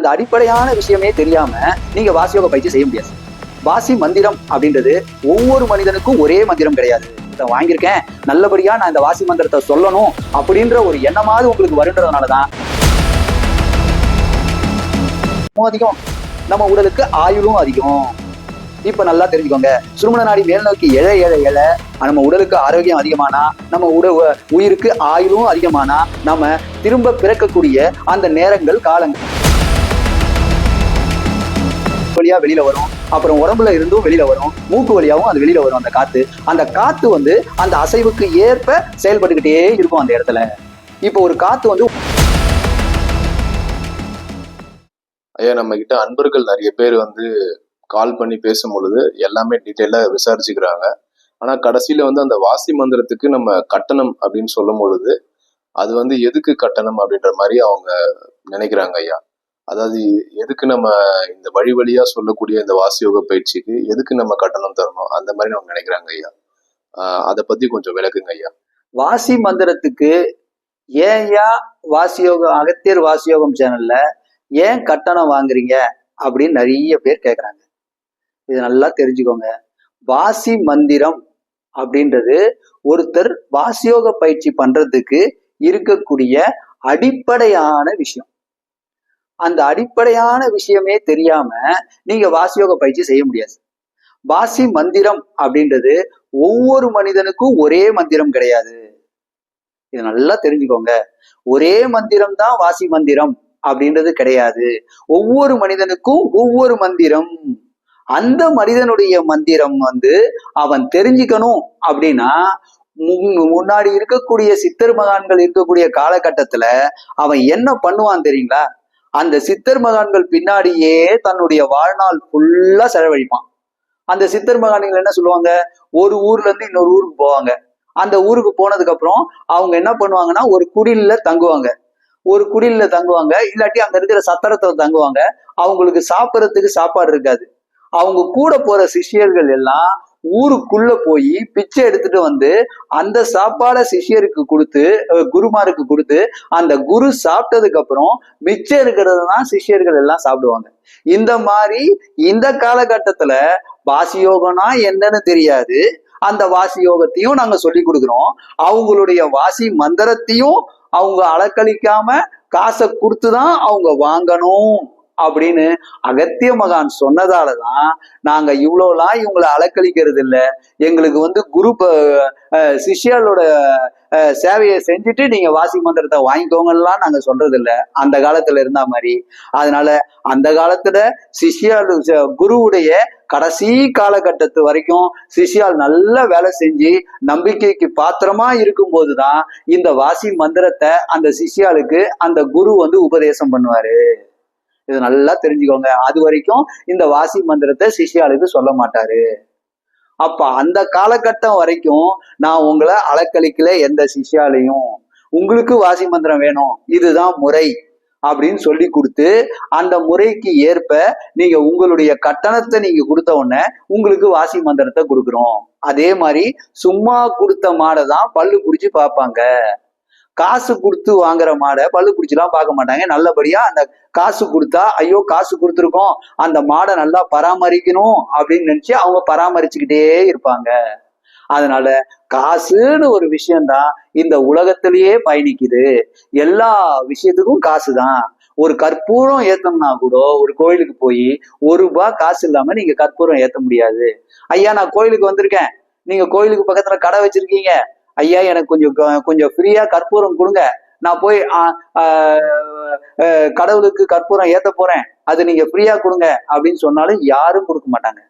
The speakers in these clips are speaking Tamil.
அந்த அடிப்படையான விஷயமே தெரியாம நீங்க வாசியோக பயிற்சி செய்ய முடியாது. வாசி மந்திரம் அப்படின்றது ஒவ்வொரு மனிதனுக்கும் ஒரே மந்திரம் கிடையாது. இதை வாங்கியிருக்கேன், நல்லபடியா நான் இந்த வாசி மந்திரத்தை சொல்லணும் அப்படின்ற ஒரு எண்ணமாவது உங்களுக்கு வருன்றதுனாலதான் அதிகம், நம்ம உடலுக்கு ஆயுளும் அதிகம். இப்ப நல்லா தெரிஞ்சுக்கோங்க, சுருமண நாடி மேல் நோக்கி எழ எழ எழ நம்ம உடலுக்கு ஆரோக்கியம் அதிகமானா, நம்ம உயிருக்கு ஆயுளும் அதிகமானா, நம்ம திரும்ப பிறக்கக்கூடிய அந்த நேரங்கள் காலங்கள் வழியா வெளியில வரும். அப்புறம் உடம்புல இருந்தும் வெளியில வரும், மூக்கு வழியாவும் அது வெளியில வரும். அந்த காத்து வந்து அந்த அசைவுக்கு ஏற்ப செயல்பட்டுக்கிட்டே இருக்கும் அந்த இடத்துல. இப்போ ஒரு காத்து வந்து ஐயா, நம்ம கிட்ட அன்பர்கள் நிறைய பேர் வந்து கால் பண்ணி பேசும் பொழுது எல்லாமே டீட்டெயிலா விசாரிச்சுக்கிறாங்க. ஆனா கடைசியில வந்து அந்த வாசி மந்திரத்துக்கு நம்ம கட்டணம் அப்படின்னு சொல்லும் பொழுது அது வந்து எதுக்கு கட்டணம் அப்படின்ற மாதிரி அவங்க நினைக்கிறாங்க ஐயா. அதாவது எதுக்கு நம்ம இந்த வழியா சொல்லக்கூடிய இந்த வாசியோக பயிற்சிக்கு எதுக்கு நம்ம கட்டணம் தரணும், அந்த மாதிரி அவங்க நினைக்கிறாங்க ஐயா. அதை பத்தி கொஞ்சம் விளக்குங்க ஐயா. வாசி மந்திரத்துக்கு ஏன்யா வாசியோகம், அகத்தியர் வாசியோகம் சேனல்ல ஏன் கட்டணம் வாங்குறீங்க அப்படின்னு நிறைய பேர் கேட்குறாங்க. இது நல்லா தெரிஞ்சுக்கோங்க. வாசி மந்திரம் அப்படின்றது ஒருத்தர் வாசியோக பயிற்சி பண்றதுக்கு இருக்கக்கூடிய அடிப்படையான விஷயம். அந்த அடிப்படையான விஷயமே தெரியாம நீங்க வாசியோக பயிற்சி செய்ய முடியாது. வாசி மந்திரம் அப்படின்றது ஒவ்வொரு மனிதனுக்கும் ஒரே மந்திரம் கிடையாது. இது நல்லா தெரிஞ்சுக்கோங்க. ஒரே மந்திரம் தான் வாசி மந்திரம் அப்படின்றது கிடையாது. ஒவ்வொரு மனிதனுக்கும் ஒவ்வொரு மந்திரம். அந்த மனிதனுடைய மந்திரம் வந்து அவன் தெரிஞ்சுக்கணும் அப்படின்னா, முன்னாடி இருக்கக்கூடிய சித்தர் மகான்கள் இருக்கக்கூடிய காலகட்டத்துல அவன் என்ன பண்ணுவான் தெரியுங்களா? அந்த சித்தர் மகான்கள் பின்னாடியே தன்னுடைய வாழ்நாள் ஃபுல்லா செலவழிப்பான். அந்த சித்தர் மகான்கள் என்ன சொல்லுவாங்க, ஒரு ஊர்ல இருந்து இன்னொரு ஊருக்கு போவாங்க. அந்த ஊருக்கு போனதுக்கு அப்புறம் அவங்க என்ன பண்ணுவாங்கன்னா ஒரு குடில்ல தங்குவாங்க. இல்லாட்டி அங்க இருக்கிற சத்திரத்துல தங்குவாங்க. அவங்களுக்கு சாப்பிடறதுக்கு சாப்பாடு இருக்காது. அவங்க கூட போற சிஷ்யர்கள் எல்லாம் ஊருக்குள்ள போய் பிச்சை எடுத்துட்டு வந்து அந்த சாப்பாடை சிஷ்யருக்கு கொடுத்து, குருமாருக்கு கொடுத்து, அந்த குரு சாப்பிட்டதுக்கு அப்புறம் மிச்சம் இருக்கிறது தான் சிஷ்யர்கள் எல்லாம் சாப்பிடுவாங்க. இந்த மாதிரி இந்த காலகட்டத்துல வாசியோகம்னா என்னன்னு தெரியாது. அந்த வாசி யோகத்தையும் நாங்க சொல்லி கொடுக்குறோம். அவங்களுடைய வாசி மந்திரத்தையும் அவங்க அலக்களிக்காம காசை கொடுத்துதான் அவங்க வாங்கணும் அப்படின்னு அகத்திய மகான் சொன்னதாலதான் நாங்க இவ்வளவுலாம் இவங்களை அலக்களிக்கிறது இல்லை. எங்களுக்கு வந்து குரு சிஷ்யாலோட சேவையை செஞ்சுட்டு நீங்க வாசி மந்திரத்தை வாங்கிக்கோங்கலாம் நாங்க சொல்றது இல்லை, அந்த காலத்துல இருந்தா மாதிரி. அதனால அந்த காலத்துல சிஷ்யால் குருவுடைய கடைசி காலகட்டத்து வரைக்கும் சிஷ்யால் நல்ல வேலை செஞ்சு நம்பிக்கைக்கு பாத்திரமா இருக்கும் போதுதான் இந்த வாசி மந்திரத்தை அந்த சிஷ்யாளுக்கு அந்த குரு வந்து உபதேசம் பண்ணுவாரு. இது நல்லா தெரிஞ்சுக்கோங்க. அது வரைக்கும் இந்த வாசி மந்திரத்தை சிஷ்யாளுக்கு சொல்ல மாட்டாரு. அப்ப அந்த காலகட்டம் வரைக்கும் நான் உங்களை அலக்களிக்கல எந்த சிஷ்யாலையும். உங்களுக்கு வாசி மந்திரம் வேணும், இதுதான் முறை அப்படின்னு சொல்லி கொடுத்து அந்த முறைக்கு ஏற்ப நீங்க உங்களுடைய கட்டணத்தை நீங்க கொடுத்த உடனே உங்களுக்கு வாசி மந்திரத்தை கொடுக்குறோம். அதே மாதிரி சும்மா கொடுத்த மாடை தான் பல்லு பிடிச்சி பார்ப்பாங்க. காசு கொடுத்து வாங்குற மாடை பல்லு பிடிச்சிலாம் பார்க்க மாட்டாங்க. நல்லபடியா அந்த காசு கொடுத்தா, ஐயோ காசு கொடுத்துருக்கோம், அந்த மாடை நல்லா பராமரிக்கணும் அப்படின்னு நினைச்சு அவங்க பராமரிச்சுக்கிட்டே இருப்பாங்க. அதனால காசுன்னு ஒரு விஷயம்தான் இந்த உலகத்திலேயே பயணிக்குது. எல்லா விஷயத்துக்கும் காசுதான். ஒரு கற்பூரம் ஏத்தணும்னா கூட ஒரு கோயிலுக்கு போய் ₹1 காசு இல்லாம நீங்க கற்பூரம் ஏத்த முடியாது. ஐயா நான் கோயிலுக்கு வந்திருக்கேன், நீங்க கோயிலுக்கு பக்கத்துல கடை வச்சிருக்கீங்க, ஐயா எனக்கு கொஞ்சம் ஃப்ரீயா கற்பூரம் கொடுங்க, நான் போய் கடவுளுக்கு கற்பூரம் ஏத்த போறேன், அது நீங்க ஃப்ரீயா கொடுங்க அப்படின்னு சொன்னாலும் யாரும் கொடுக்க மாட்டாங்க.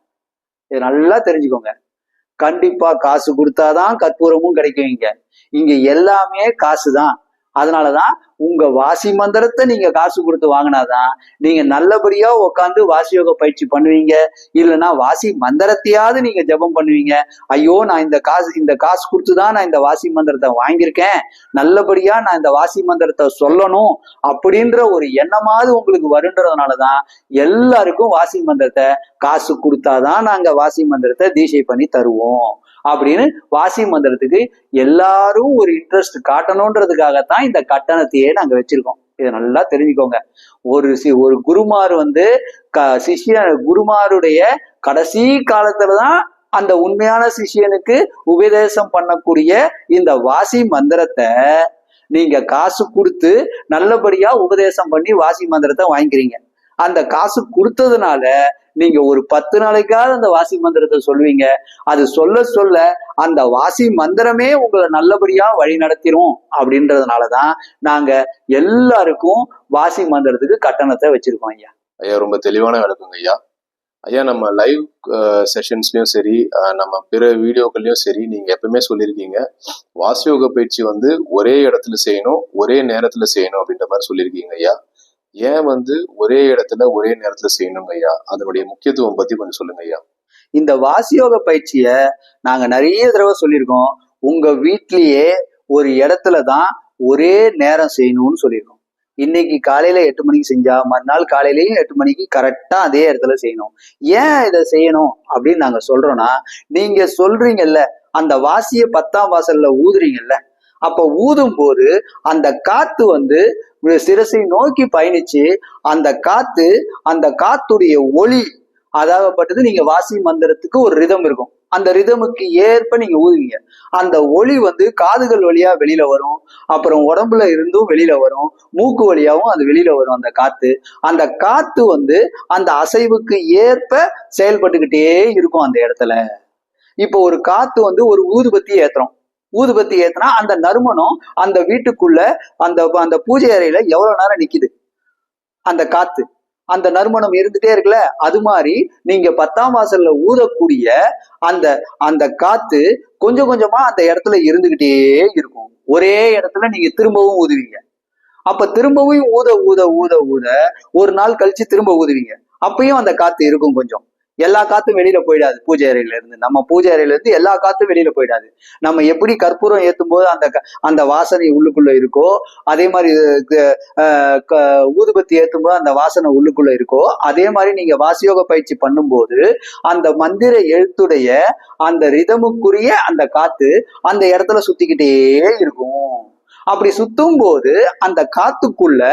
இது நல்லா தெரிஞ்சுக்கோங்க. கண்டிப்பா காசு கொடுத்தாதான் கற்பூரமும் கிடைக்கும். இங்க எல்லாமே காசுதான். அதனாலதான் உங்க வாசி மந்திரத்தை நீங்க காசு கொடுத்து வாங்கினாதான் நீங்க நல்லபடியா உட்காந்து வாசியோக பயிற்சி பண்ணுவீங்க. இல்லைன்னா வாசி மந்திரத்தையாவது நீங்க ஜபம் பண்ணுவீங்க. ஐயோ நான் இந்த காசு கொடுத்துதான் நான் இந்த வாசி மந்திரத்தை வாங்கியிருக்கேன், நல்லபடியா நான் இந்த வாசி மந்திரத்தை சொல்லணும் அப்படின்ற ஒரு எண்ணமாவது உங்களுக்கு வருன்றதுனாலதான் எல்லாருக்கும் வாசி மந்திரத்தை காசு கொடுத்தாதான் நாங்க வாசி மந்திரத்தை தீட்சை பண்ணி தருவோம் அப்படின்னு வாசி மந்திரத்துக்கு எல்லாரும் ஒரு இன்ட்ரெஸ்ட் காட்டணும்ன்றதுக்காகத்தான் இந்த கட்டணத்தையே நாங்க வச்சிருக்கோம். இதை நல்லா தெரிஞ்சுக்கோங்க. ஒரு குருமார் வந்து குருமாருடைய கடைசி காலத்துலதான் அந்த உண்மையான சிஷியனுக்கு உபதேசம் பண்ணக்கூடிய இந்த வாசி மந்திரத்தை நீங்க காசு கொடுத்து நல்லபடியா உபதேசம் பண்ணி வாசி மந்திரத்தை வாங்கிக்கிறீங்க. அந்த காசு கொடுத்ததுனால நீங்க ஒரு 10 நாளைக்காவது அந்த வாசி மந்திரத்தை சொல்லுவீங்க. அது சொல்ல சொல்ல அந்த வாசி மந்திரமே உங்களை நல்லபடியா வழி நடத்திரும். அப்படின்றதுனாலதான் நாங்க எல்லாருக்கும் வாசி மந்திரத்துக்கு கட்டணத்தை வச்சிருக்கோம் ஐயா. ஐயா ரொம்ப தெளிவான விளக்குங்க ஐயா. ஐயா நம்ம லைவ் செஷன்ஸ்லயும் சரி, நம்ம பிற வீடியோக்கள்லயும் சரி, நீங்க எப்பவுமே சொல்லியிருக்கீங்க வாசியோக பயிற்சி வந்து ஒரே இடத்துல செய்யணும், ஒரே நேரத்துல செய்யணும் அப்படின்ற மாதிரி சொல்லியிருக்கீங்க ஐயா. ஏன் வந்து ஒரே இடத்துல ஒரே நேரத்துல செய்யணுங்க ஐயா? அதனுடைய முக்கியத்துவம் பத்தி கொஞ்சம் சொல்லுங்க ஐயா. இந்த வாசியோக பயிற்சிய நாங்க நிறைய தடவை சொல்லியிருக்கோம். உங்க வீட்லயே ஒரு இடத்துலதான் ஒரே நேரம் செய்யணும்னு சொல்லியிருக்கோம். இன்னைக்கு காலையில 8 மணிக்கு செஞ்சா மறுநாள் காலையிலயும் 8 மணிக்கு கரெக்டா அதே இடத்துல செய்யணும். ஏன் இதை செய்யணும் அப்படின்னு நாங்க சொல்றோம்னா, நீங்க சொல்றீங்கல்ல அந்த வாசிய 10ஆம் வாசல்ல ஊதுறீங்கல்ல, அப்ப ஊதும் போது அந்த காத்து வந்து சிரசை நோக்கி பயணிச்சு அந்த காத்துடைய ஒளி அதாகப்பட்டது நீங்க வாசி மந்திரத்துக்கு ஒரு ரிதம் இருக்கும். அந்த ரிதமுக்கு ஏற்ப நீங்க ஊதுவீங்க. அந்த ஒளி வந்து காதுகள் வழியா வெளியில வரும், அப்புறம் உடம்புல இருந்தும் வெளியில வரும், மூக்கு வழியாவும் அது வெளியில வரும். அந்த காத்து வந்து அந்த அசைவுக்கு ஏற்ப செயல்பட்டுக்கிட்டே இருக்கும் அந்த இடத்துல. இப்போ ஒரு காத்து வந்து ஒரு ஊதுபத்தி ஏத்துனா அந்த நறுமணம் அந்த வீட்டுக்குள்ள அந்த பூஜை அறையில எவ்வளவு நேரம் நிக்குது? அந்த காத்து அந்த நறுமணம் இருந்துட்டே இருக்குல்ல. அது மாதிரி நீங்க 10ஆம் வாசல்ல ஊதக்கூடிய அந்த காத்து கொஞ்சம் கொஞ்சமா அந்த இடத்துல இருந்துகிட்டே இருக்கும். ஒரே இடத்துல நீங்க திரும்பவும் ஊதுவீங்க. அப்ப திரும்பவும் ஊத ஊத ஊத ஊத ஒரு நாள் கழிச்சு திரும்ப ஊதுவீங்க. அப்பயும் அந்த காத்து இருக்கும். கொஞ்சம் எல்லா காத்தும் வெளியில போயிடாது. பூஜை அறையில இருந்து நம்ம பூஜை அறையில இருந்து எல்லா காத்தும் வெளியில போயிடாது. நம்ம எப்படி கற்பூரம் ஏத்தும் போது அந்த வாசனை உள்ளுக்குள்ள இருக்கோ, அதே மாதிரி ஊதுபத்தி ஏத்தும் போது அந்த வாசனை உள்ளுக்குள்ள இருக்கோ, அதே மாதிரி நீங்க வாசியோக பயிற்சி பண்ணும்போது அந்த மந்திர எழுத்துடைய அந்த ரிதமுக்குரிய அந்த காத்து அந்த இடத்துல சுத்திக்கிட்டே இருக்கும். அப்படி சுத்தும் போது அந்த காத்துக்குள்ள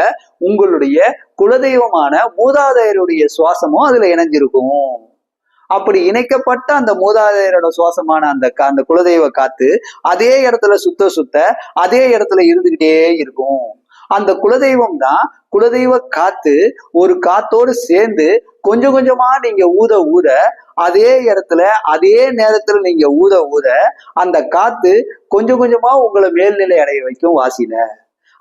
உங்களுடைய குலதெய்வமான மூதாதையருடைய சுவாசமும் அதுல இணைஞ்சிருக்கும். அப்படி இணைக்கப்பட்ட அந்த மூதாதையரோட சுவாசமான அந்த குலதெய்வ காத்து அதே இடத்துல சுத்த அதே இடத்துல இருந்துகிட்டே இருக்கும். அந்த குலதெய்வம் தான் குலதெய்வ காத்து ஒரு காத்தோடு சேர்ந்து கொஞ்சம் கொஞ்சமா நீங்க ஊத ஊத அதே இடத்துல அதே நேரத்துல நீங்க ஊத ஊத அந்த காத்து கொஞ்சம் கொஞ்சமா உங்களை மேல்நிலை அடைய வைக்கும் வாசியில.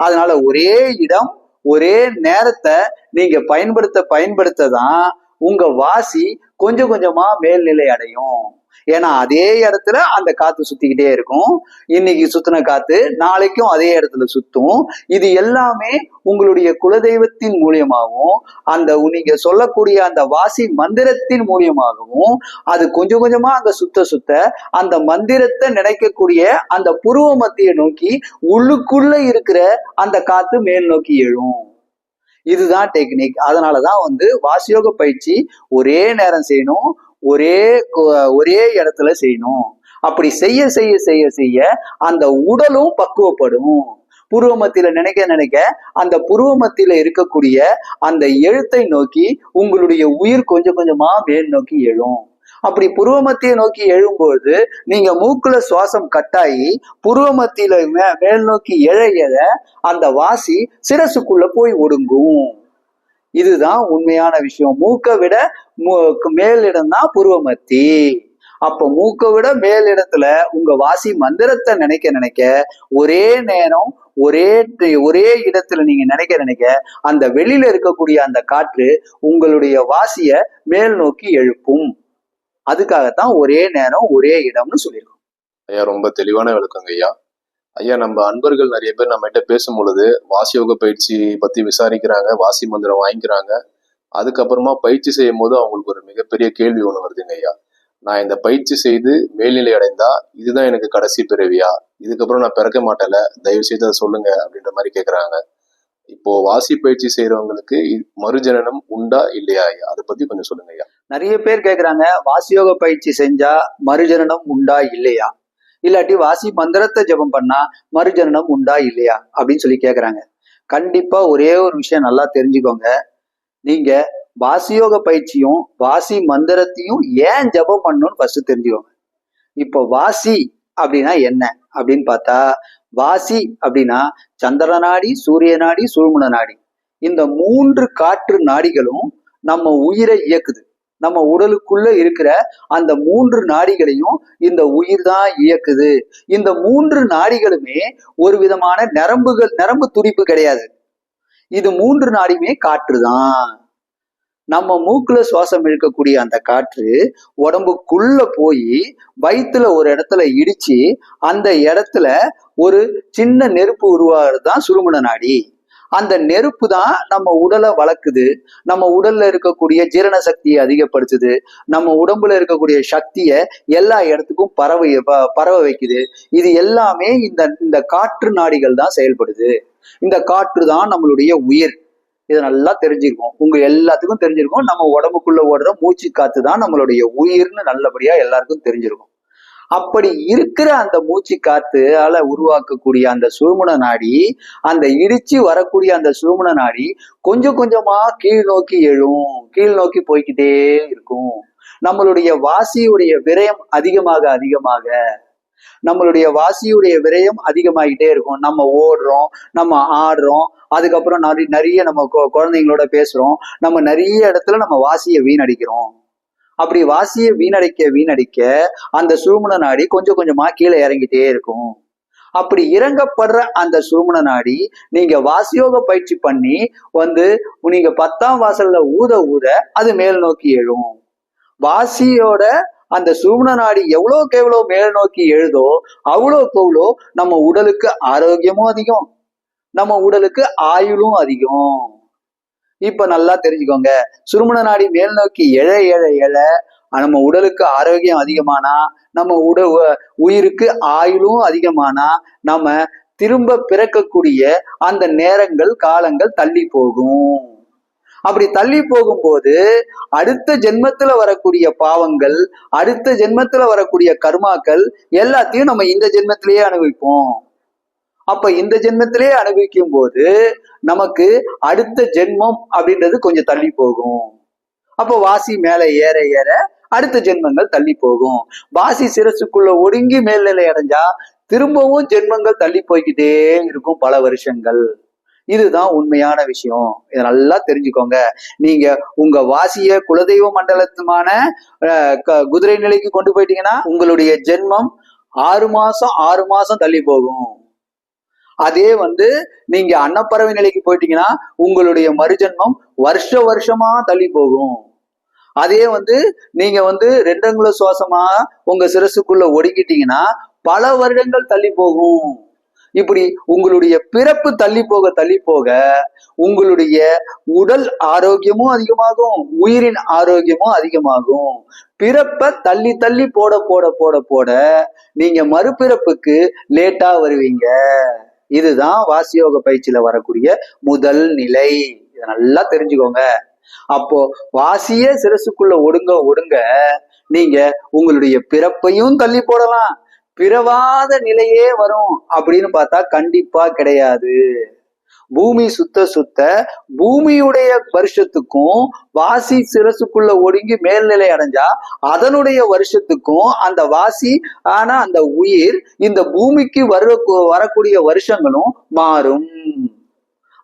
அதனால ஒரே இடம் ஒரே நேரத்தை நீங்க பயன்படுத்ததான் உங்க வாசி கொஞ்சம் கொஞ்சமா மேல்நிலை அடையும். ஏன்னா அதே இடத்துல அந்த காத்து சுத்திக்கிட்டே இருக்கும். இன்னைக்கு சுத்தின காத்து நாளைக்கும் அதே இடத்துல சுத்தும். இது எல்லாமே உங்களுடைய குலதெய்வத்தின் மூலியமாகவும் நீங்க சொல்லக்கூடிய அந்த வாசி மந்திரத்தின் மூலியமாகவும் அது கொஞ்சம் கொஞ்சமா அங்க சுத்த அந்த மந்திரத்தை நினைக்கக்கூடிய அந்த புருவ மத்திய நோக்கி உள்ளுக்குள்ள இருக்கிற அந்த காத்து மேல் நோக்கி எழும். இதுதான் டெக்னிக். அதனாலதான் வந்து வாசியோக பயிற்சி ஒரே நேரம் செய்யணும், ஒரே இடத்துல செய்யணும். அப்படி செய்ய செய்ய செய்ய செய்ய அந்த உடலும் பக்குவப்படும். புருவ மத்தியில நினைக்க அந்த புருவ மத்தியில இருக்கக்கூடிய அந்த எழுத்தை நோக்கி உங்களுடைய உயிர் கொஞ்சம் கொஞ்சமா மேல் நோக்கி எழும். அப்படி புருவ மத்தியை நோக்கி எழும்போது நீங்க மூக்குல சுவாசம் கட்டாயி புருவ மத்தியில மேல் நோக்கி எழ அந்த வாசி சிரசுக்குள்ள போய் ஒடுங்கும். இதுதான் உண்மையான விஷயம். மூக்கை விட மேலிடம் தான் புருவ மத்தி. அப்ப மூக்கை விட மேலிடத்துல உங்க வாசி மந்திரத்தை நினைக்க ஒரே நேரம் ஒரே இடத்துல நீங்க நினைக்க அந்த வெளியில இருக்கக்கூடிய அந்த காற்று உங்களுடைய வாசிய மேல் நோக்கி எழுப்பும். அதுக்காகத்தான் ஒரே நேரம் ஒரே இடம்னு சொல்லியிருக்கோம். ஐயா ரொம்ப தெளிவான விளக்கங்க ஐயா. ஐயா நம்ம அன்பர்கள் நிறைய பேர் நம்ம கிட்ட பேசும் பொழுது வாசியோக பயிற்சி பத்தி விசாரிக்கிறாங்க, வாசி மந்திரம் வாங்கிக்கிறாங்க. அதுக்கப்புறமா பயிற்சி செய்யும் போது அவங்களுக்கு ஒரு மிகப்பெரிய கேள்வி ஒண்ணு வருதுங்க ஐயா. நான் இந்த பயிற்சி செய்து மேல்நிலை அடைந்தா இதுதான் எனக்கு கடைசி பிறவியா, இதுக்கப்புறம் நான் பிறக்க மாட்டேன்ல, தயவு செய்து அதை சொல்லுங்க அப்படின்ற மாதிரி கேக்குறாங்க. இப்போ வாசி பயிற்சி செய்யறவங்களுக்கு மறுஜனனம் உண்டா இல்லையா ஐயா? அதை பத்தி கொஞ்சம் சொல்லுங்க ஐயா. நிறைய பேர் கேக்குறாங்க, வாசியோக பயிற்சி செஞ்சா மறுஜனனம் உண்டா இல்லையா, இல்லாட்டி வாசி மந்திரத்தை ஜபம் பண்ணா மறுஜனனம் உண்டா இல்லையா அப்படின்னு சொல்லி கேக்குறாங்க. கண்டிப்பா ஒரே ஒரு விஷயம் நல்லா தெரிஞ்சுக்கோங்க. நீங்க வாசியோக பயிற்சியும் வாசி மந்திரத்தையும் ஏன் ஜபம் பண்ணணும்னு ஃபர்ஸ்ட் தெரிஞ்சுக்கோங்க. இப்போ வாசி அப்படின்னா என்ன அப்படின்னு பார்த்தா, வாசி அப்படின்னா சந்திர நாடி, சூரிய நாடி, சுழுமுன நாடி, இந்த 3 காற்று நாடிகளும் நம்ம உயிரை இயக்குது. நம்ம உடலுக்குள்ள இருக்கிற அந்த 3 நாடிகளையும் இந்த உயிர் தான் இயக்குது. இந்த 3 நாடிகளுமே ஒரு விதமான நரம்பு துடிப்பு கிடையாது. இது 3 நாடியுமே காற்று தான். நம்ம மூக்குல சுவாசம் இழுக்கக்கூடிய அந்த காற்று உடம்புக்குள்ள போய் வயிற்றுல ஒரு இடத்துல இடிச்சு அந்த இடத்துல ஒரு சின்ன நெருப்பு உருவாகிறது தான் சுழுமுன நாடி. அந்த நெருப்பு தான் நம்ம உடலை வளர்க்குது. நம்ம உடல்ல இருக்கக்கூடிய ஜீரண சக்தியை அதிகப்படுத்துது. நம்ம உடம்புல இருக்கக்கூடிய சக்தியை எல்லா இடத்துக்கும் பரவ வைக்குது. இது எல்லாமே இந்த காற்று நாடிகள் தான் செயல்படுது. இந்த காற்று தான் நம்மளுடைய உயிர். இதை நல்லா தெரிஞ்சிருக்கும். உங்க எல்லாத்துக்கும் தெரிஞ்சிருக்கும். நம்ம உடம்புக்குள்ள ஓடுற மூச்சு காத்து தான் நம்மளுடைய உயிர்னு நல்லபடியா எல்லாருக்கும் தெரிஞ்சிருக்கும். அப்படி இருக்கிற அந்த மூச்சு காத்துனால உருவாக்கக்கூடிய அந்த சுழுமுன நாடி, அந்த இடிச்சு வரக்கூடிய அந்த சுழுமுன நாடி கொஞ்சம் கொஞ்சமா கீழ் நோக்கி எழும், கீழ் நோக்கி போய்கிட்டே இருக்கும். நம்மளுடைய வாசியுடைய விரயம் அதிகமாக அதிகமாக நம்மளுடைய வாசியுடைய விரயம் அதிகமாகிட்டே இருக்கும். நம்ம ஓடுறோம், நம்ம ஆடுறோம், அதுக்கப்புறம் நிறைய நம்ம குழந்தைங்களோட பேசுறோம், நம்ம நிறைய இடத்துல நம்ம வாசியை வீணடிக்கிறோம். அப்படி வாசியை வீணடிக்க அந்த சுழுமுன நாடி கொஞ்சம் கொஞ்சமா கீழே இறங்கிட்டே இருக்கும். அப்படி இறங்கப்படுற அந்த சுழுமுன நாடி நீங்க வாசியோக பயிற்சி பண்ணி நீங்க 10ஆம் வாசல்ல ஊத அது மேல் நோக்கி எழும். வாசியோட அந்த சுழுமுன நாடி எவ்வளோக்கு எவ்வளோ மேல் நோக்கி எழுதோ அவ்வளோக்கு அவ்வளோ நம்ம உடலுக்கு ஆரோக்கியமும் அதிகம், நம்ம உடலுக்கு ஆயுளும் அதிகம். இப்ப நல்லா தெரிஞ்சுக்கோங்க. சுழுமுன நாடி மேல் நோக்கி எழ எழ எழ நம்ம உடலுக்கு ஆரோக்கியம் அதிகமானா, நம்ம உயிருக்கு ஆயுளும் அதிகமானா, நம்ம திரும்ப பிறக்கக்கூடிய அந்த நேரங்கள் காலங்கள் தள்ளி போகும். அப்படி தள்ளி போகும்போது அடுத்த ஜென்மத்துல வரக்கூடிய பாவங்கள், அடுத்த ஜென்மத்துல வரக்கூடிய கர்மாக்கள் எல்லாத்தையும் நம்ம இந்த ஜென்மத்திலேயே அனுபவிப்போம். அப்ப இந்த ஜென்மத்திலேயே அனுபவிக்கும் போது நமக்கு அடுத்த ஜென்மம் அப்படின்றது கொஞ்சம் தள்ளி போகும். அப்போ வாசி மேல ஏற ஏற அடுத்த ஜென்மங்கள் தள்ளி போகும். வாசி சிரசுக்குள்ள ஒடுங்கி மேல்நிலை அடைஞ்சா திரும்பவும் ஜென்மங்கள் தள்ளி போய்கிட்டே இருக்கும் பல வருஷங்கள். இதுதான் உண்மையான விஷயம். இதை நல்லா தெரிஞ்சுக்கோங்க. நீங்க உங்க வாசிய குலதெய்வ மண்டலத்துமான குதிரை நிலைக்கு கொண்டு போயிட்டீங்கன்னா உங்களுடைய ஜென்மம் 6 மாசம் தள்ளி போகும். அதே நீங்க அன்னப்பறவை நிலைக்கு போயிட்டீங்கன்னா உங்களுடைய மறுஜென்மம் வருஷமா தள்ளி போகும். அதே நீங்க 2 அங்குல சுவாசமா உங்க சிரசுக்குள்ள ஒடுக்கிட்டீங்கன்னா பல வருடங்கள் தள்ளி போகும். இப்படி உங்களுடைய பிறப்பு தள்ளி போக உங்களுடைய உடல் ஆரோக்கியமும் அதிகமாகும், உயிரின் ஆரோக்கியமும் அதிகமாகும். பிறப்பை தள்ளி தள்ளி போட நீங்க மறுபிறப்புக்கு லேட்டா வருவீங்க. இதுதான் வாசியோக பயிற்சியில வரக்கூடிய முதல் நிலை. இதை நல்லா தெரிஞ்சுக்கோங்க. அப்போ வாசிய சிரசுக்குள்ள ஒடுங்க நீங்க உங்களுடைய பிறப்பையும் தள்ளி போடலாம். பிறவாத நிலையே வரும் அப்படின்னு பார்த்தா கண்டிப்பா கிடையாது. பூமி சுத்த பூமியுடைய வருஷத்துக்கும் வாசி சிரசுக்குள்ள ஒடுங்கி மேல்நிலை அடைஞ்சா அதனுடைய வருஷத்துக்கும் அந்த வாசி ஆனா அந்த உயிர் இந்த பூமிக்கு வரக்கூடிய வருஷங்களும் மாறும்.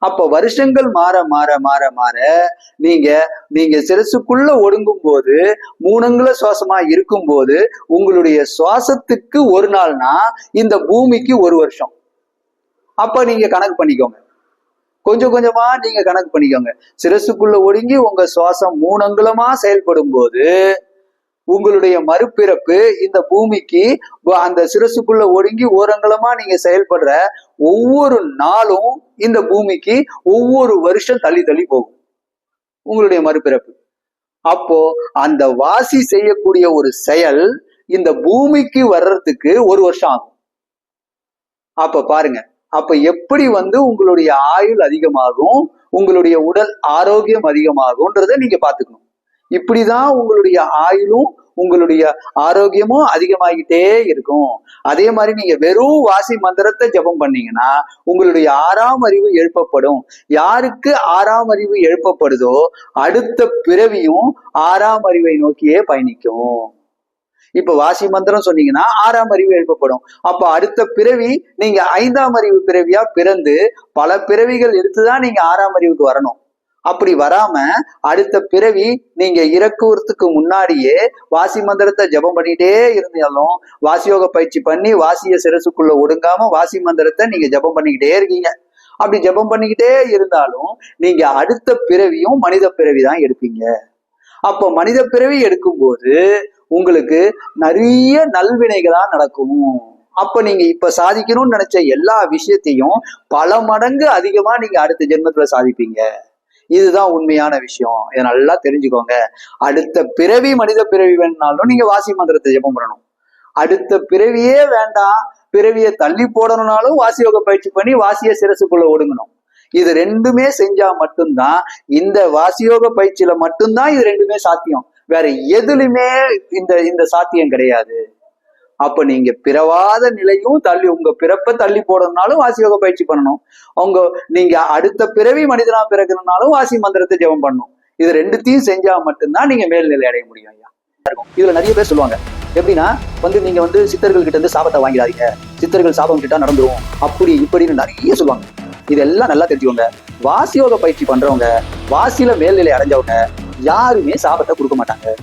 அப்ப வருஷங்கள் மாற நீங்க சிரசுக்குள்ள ஒடுங்கும் போது 3 அங்குல சுவாசமா இருக்கும் போது உங்களுடைய சுவாசத்துக்கு ஒரு நாள்னா இந்த பூமிக்கு 1 வருஷம். அப்ப நீங்க கணக்கு பண்ணிக்கோங்க. கொஞ்சம் கொஞ்சமா நீங்க கணக்கு பண்ணிக்கோங்க. சிரசுக்குள்ள ஒடுங்கி உங்க சுவாசம் 3 அங்குலமா செயல்படும் போது உங்களுடைய மறுபிறப்பு இந்த பூமிக்கு அந்த சிரசுக்குள்ள ஒடுங்கி 1 அங்குலமா நீங்க செயல்படுற ஒவ்வொரு நாளும் இந்த பூமிக்கு ஒவ்வொரு வருஷம் தள்ளி போகும் உங்களுடைய மறுபிறப்பு. அப்போ அந்த வாசி செய்யக்கூடிய ஒரு செயல் இந்த பூமிக்கு வர்றதுக்கு 1 வருஷம் ஆகும். அப்ப பாருங்க, அப்ப எப்படி உங்களுடைய ஆயுள் அதிகமாகும், உங்களுடைய உடல் ஆரோக்கியம் அதிகமாகும்ன்றத நீங்க பாத்துக்கணும். இப்படிதான் உங்களுடைய ஆயுளும் உங்களுடைய ஆரோக்கியமும் அதிகமாகிட்டே இருக்கும். அதே மாதிரி நீங்க வெறும் வாசி மந்திரத்தை ஜபம் பண்ணீங்கன்னா உங்களுடைய 6ஆம் அறிவு எழுப்பப்படும். யாருக்கு 6ஆம் அறிவு எழுப்பப்படுதோ அடுத்த பிறவியும் 6ஆம் அறிவை நோக்கியே பயணிக்கும். இப்ப வாசி மந்திரம் சொன்னீங்கன்னா 6ஆம் அறிவு எழுப்பப்படும். அப்ப அடுத்த பிறவி நீங்க 5ஆம் அறிவு பிறவியா பிறந்து பல பிறவிகள் எடுத்துதான் நீங்க 6ஆம் அறிவுக்கு வரணும். அப்படி வராம அடுத்த பிறவி நீங்க இறக்குறதுக்கு முன்னாடியே வாசி மந்திரத்தை ஜபம் பண்ணிட்டே இருந்தாலும், வாசியோக பயிற்சி பண்ணி வாசிய சிரசுக்குள்ள ஒடுங்காம வாசி மந்திரத்தை நீங்க ஜபம் பண்ணிக்கிட்டே இருக்கீங்க. அப்படி ஜபம் பண்ணிக்கிட்டே இருந்தாலும் நீங்க அடுத்த பிறவியும் மனித பிறவி தான் எடுப்பீங்க. அப்போ மனித பிறவி எடுக்கும்போது உங்களுக்கு நிறைய நல்வினைகளா நடக்கும். அப்ப நீங்க இப்ப சாதிக்கணும்னு நினைச்ச எல்லா விஷயத்தையும் பல மடங்கு அதிகமா நீங்க அடுத்த ஜென்மத்துல சாதிப்பீங்க. இதுதான் உண்மையான விஷயம். இதை நல்லா தெரிஞ்சுக்கோங்க. அடுத்த பிறவி மனித பிறவி வேணும்னாலும் நீங்க வாசி மந்திரத்தை ஜெபம் பண்ணணும். அடுத்த பிறவியே வேண்டாம், பிறவியை தள்ளி போடணும்னாலும் வாசியோக பயிற்சி பண்ணி வாசிய சிரசுக்குள்ள ஒடுங்கணும். இது ரெண்டுமே செஞ்சா மட்டும்தான், இந்த வாசியோக பயிற்சியில மட்டும்தான் இது ரெண்டுமே சாத்தியம். வேற எதுலையுமே இந்த சாத்தியம் கிடையாது. அப்ப நீங்க பிறவாத நிலையும் தள்ளி, உங்க பிறப்பை தள்ளி போடணும்னாலும் வாசியோக பயிற்சி பண்ணணும். நீங்க அடுத்த பிறவி மனிதனா பிறக்கணும்னாலும் வாசி மந்திரத்தை ஜெபம் பண்ணணும். இது ரெண்டுத்தையும் செஞ்சா மட்டும்தான் நீங்க மேல்நிலை அடைய முடியும் ஐயா. இதுல நிறைய பேர் சொல்லுவாங்க, எப்படின்னா நீங்க சித்தர்கள் கிட்ட இருந்து சாபத்தை வாங்கிடாதீங்க, சித்தர்கள் சாபம் கிட்ட நடந்துரும், அப்படி இப்படின்னு நிறைய சொல்லுவாங்க. இதெல்லாம் நல்லா தெரிஞ்சுக்கோங்க. வாசியோக பயிற்சி பண்றவங்க, வாசியில மேல்நிலை அடைஞ்சவங்க யாருமே சாபத்தை கொடுக்க மாட்டாங்க.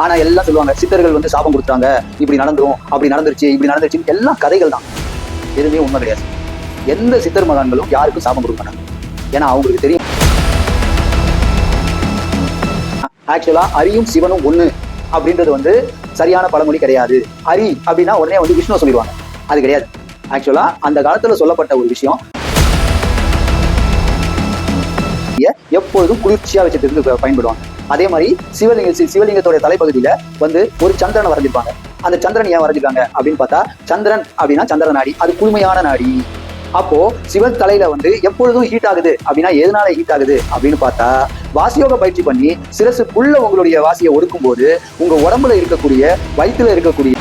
ஆனா எல்லாம் சொல்லுவாங்க, சித்தர்கள் சாபம் கொடுத்தாங்க, இப்படி நடந்துரும், அப்படி நடந்துருச்சு, இப்படி நடந்துருச்சு, எல்லாம் கதைகள் தான். எதுவுமே உண்மை கிடையாது. எந்த சித்தர் மகான்களும் யாருக்கும் சாபம் கொடுக்க மாட்டாங்க. ஏன்னா அவங்களுக்கு தெரியும், ஆக்சுவலா அரியும் சிவனும் ஒண்ணு அப்படின்றது சரியான பழமொழி கிடையாது. அரி அப்படின்னா உடனே விஷ்ணு சொல்லிடுவாங்க, அது கிடையாது. ஆக்சுவலா அந்த காலத்துல சொல்லப்பட்ட ஒரு விஷயம், எப்பொழுதும் குளிர்ச்சியா வச்சுட்டு பயன்படுவாங்க. அதே மாதிரி சிவலிங்கத்தோட தலைப்பகுதியில ஒரு சந்திரனை வரைஞ்சிருப்பாங்க. அந்த சந்திரன் ஏன் வரைஞ்சிருக்காங்க அப்படின்னு பார்த்தா, சந்திரன் அப்படின்னா சந்திர நாடி, அது குளுமையான நாடி. அப்போ சிவன் தலையில எப்பொழுதும் ஹீட் ஆகுது அப்படின்னா எதனால ஹீட் ஆகுது அப்படின்னு பார்த்தா, வாசியோக பயிற்சி பண்ணி சிரசுக்குள்ள உங்களுடைய வாசியை ஒடுக்கும் போது உங்க உடம்புல இருக்கக்கூடிய, வயிற்றுல இருக்கக்கூடிய